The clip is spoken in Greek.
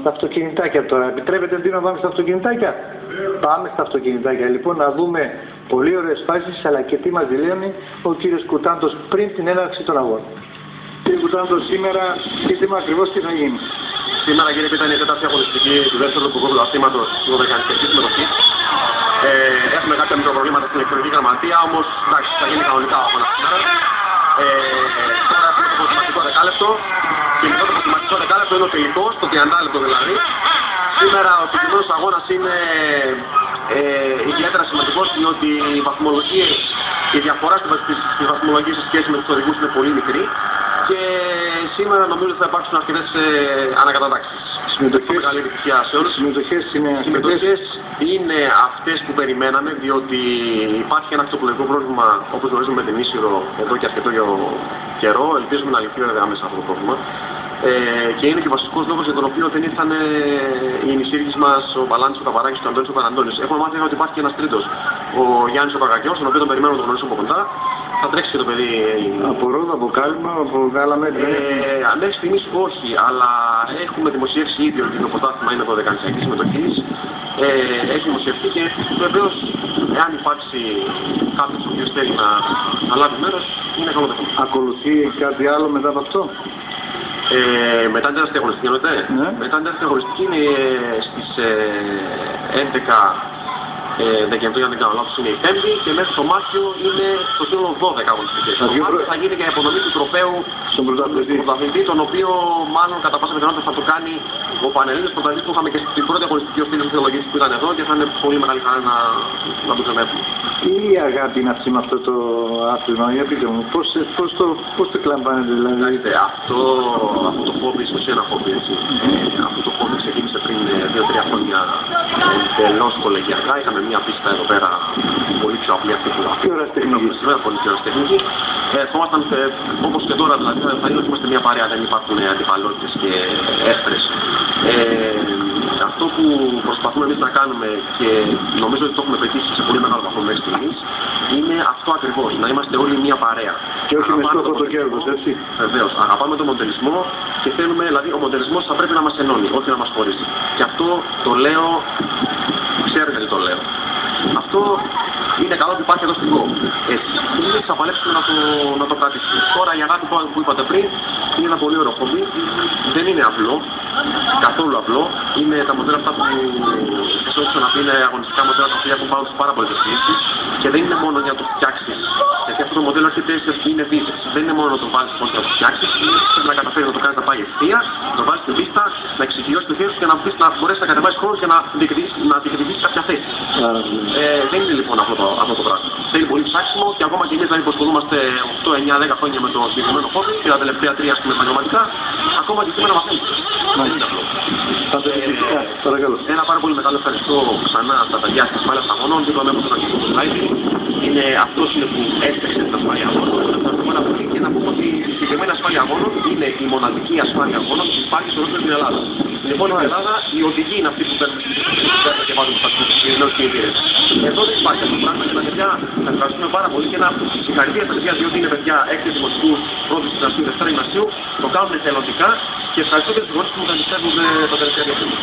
Στα αυτοκινητάκια τώρα. Επιτρέπετε να πάμε στα αυτοκινητάκια. Πάμε στα αυτοκινητάκια. Λοιπόν, να δούμε πολύ ωραίες φάσεις, αλλά και τι μας δηλώνει ο κύριος Κουτάντος πριν την έναρξη των αγώνων. Κύριε Κουτάντο, σήμερα πείτε μου ακριβώς τι θα γίνει. Σήμερα, κύριε Πίτα, είναι η τέταρτη αγωνιστική του δεύτερου τοπικού πρωταθλήματος του 12η συμμετοχή. Έχουμε κάποια μικροπροβλήματα στην ηλεκτρονική γραμματεία, όμως εντάξει, θα γίνει κανονικά ο αγώνας σήμερα. Τώρα έχουμε το προκριματικό δεκάλεπτο και μετά το προκριματικό δεκάλεπτο είναι ο τελικός, το 30 λεπτό δηλαδή. Σήμερα ο συγκεκριμένος αγώνας είναι ιδιαίτερα σημαντικός, διότι η βαθμολογία και η διαφορά στη βαθμολογία σε σχέση με τους οδηγούς είναι πολύ μικρή και σήμερα νομίζω ότι θα υπάρξουν αρκετές ανακατατάξεις. Συμμετοχές είναι αυτές που περιμέναμε, διότι υπάρχει ένα αυτοπλοϊκό πρόβλημα, όπως γνωρίζουμε, με την Ίσυρο εδώ και αρκετό καιρό. Ελπίζουμε να λυθεί βέβαια άμεσα αυτό το πρόβλημα. Και είναι και ο βασικός λόγος για τον οποίο δεν ήρθαν οι νησίρκες μας, ο Παλάντης, ο Καπαράκης και ο Αντώνης ο Παναντώνης. Έχουμε μάθει ότι υπάρχει και ένας τρίτος, ο Γιάννης ο Κακακιός, τον οποίο τον περιμένουμε να τον γνωρίσουμε από κοντά. Θα τρέξει και το παιδί. Από ρόδα, από κάλυμα, από άλλα μέτρα. Μέχρι στιγμής όχι, αλλά έχουμε δημοσιεύσει ήδη ότι το πρωτάθλημα είναι 12η συμμετοχής. Έχει δημοσιευτεί και βεβαίως, εάν υπάρξει κάποιος ο οποίος θέλει να λάβει μέρος, είναι καλοδεχόμενο. Ακολουθεί κάτι άλλο μετά από αυτό? Μετά την τέταρτη αγωνιστική εννοείται. Μετά την τέταρτη αγωνιστική είναι στις 11 Δεκεμβρίου, αν δεν κάνω λάθος, είναι η 5η και μέχρι το Μάρτιο είναι στο σύνολο 12 αγωνιστικές. Το Μάρτιο θα γίνει και η απονομή του τροπαίου στον πρωταθλητή, τον οποίο μάλλον κατά πάσα πιθανότητα θα το κάνει ο Πανελλήνιος πρωταθλητής που είχαμε και στην πρώτη αγωνιστική οφείλη της θεολογίας που ήταν εδώ και θα είναι πολύ μεγάλη χαρά να τον ξαναέχουμε. Τι αγάπη είναι αυτή με αυτό το άθλημα, για πείτε μου, πώς το κλαμβάνετε δηλαδή? Αυτό το χόμπι, ίσως ένα χόμπι έτσι. Αυτό το χόμπι ξεκίνησε πριν 2-3 χρόνια εντελώς κολεγιακά. Είχαμε μια πίστα εδώ πέρα πολύ πιο απλή αυτή που αυτή. Τι ωραία τεχνική. Πολύ πιο ωραία τεχνική. Ερχόμασταν όπως και τώρα, δηλαδή θα είναι ότι είμαστε μια παρέα, δεν υπάρχουν αντιπαλότητες και εύθρες. Αυτό που προσπαθούμε εμείς να κάνουμε και νομίζω ότι το έχουμε πετύχει σε πολύ μεγάλο βαθμό μέχρι στιγμής είναι αυτό ακριβώς, να είμαστε όλοι μια παρέα. Και όχι με στόχο το κέρδος, έτσι. Βεβαίως. Αγαπάμε τον μοντελισμό και θέλουμε, δηλαδή ο μοντελισμός θα πρέπει να μας ενώνει, όχι να μας χωρίζει. Και αυτό το λέω, ξέρετε τι το λέω. Αυτό είναι καλό ότι υπάρχει εδώ στην ΚΟ. Έτσι. Εμείς θα παλέψουμε να το κρατήσουμε. Τώρα η αγάπη που είπατε πριν είναι ένα πολύ ωραίο χόμπι. Δεν είναι απλό. Καθόλου απλό. Είναι τα μοντέλα αυτά που χρησιμοποιούν να πει είναι αγωνιστικά μοντέλα τα οποία έχουν πάνω τους πάρα πολλές ευκαιρίες και δεν είναι μόνο για να το φτιάξεις. Γιατί αυτό το μοντέλο έρχεται είναι βίζες. Δεν είναι μόνο να το βάλεις πώς να το φτιάξεις. Πρέπει να καταφέρει να το κάνεις να πάει ευθεία, να το βάλεις στην πίστα, να εξοικειώσεις το χέρι σου και να μπορέσεις να κατεβάσεις χρόνο και να διεκδικήσεις κάποια θέση. Δεν είναι λοιπόν αυτό το πράγμα. Θέλει πολύ ψάξιμο και ακόμα και εμείς που ασχολούμαστε 8, 9, 10 χρόνια με το συγκεκριμένο χόμπι και τα τελευταία 3 επαγγελματικά, ακόμα και σήμερα μαθαίνουμε. Δεν είναι απλό. Ένα πάρα πολύ μεγάλο ευχαριστώ ξανά στα παιδιά της ασφάλειας αγώνων. Δίπλα με τον αρχηγό του Σλάιβι. Αυτός είναι που έφτιαξε την ασφάλεια αγώνων. Και να πούμε ότι η συγκεκριμένη ασφάλεια αγώνων είναι η μοναδική ασφάλεια αγώνων που υπάρχει σε ολόκληρη την Ελλάδα. Λοιπόν, στην Ελλάδα οι οδηγοί είναι αυτοί που παίρνουν και βάζουν τους νέους κινητήρες. Εδώ δεν υπάρχει αυτό το πράγμα και τα παιδιά θα ευχαριστούμε πάρα πολύ και να συγχαρητήρια στα παιδιά, διότι είναι παιδιά 6 δημοτικού, 1η γυμνασίου, 2η γυμνασίου, το κάνουν εθελοντικά και ευχαριστώ και τους γονείς που μου τα πιστεύουν τα τελευταία 2 χρόνια.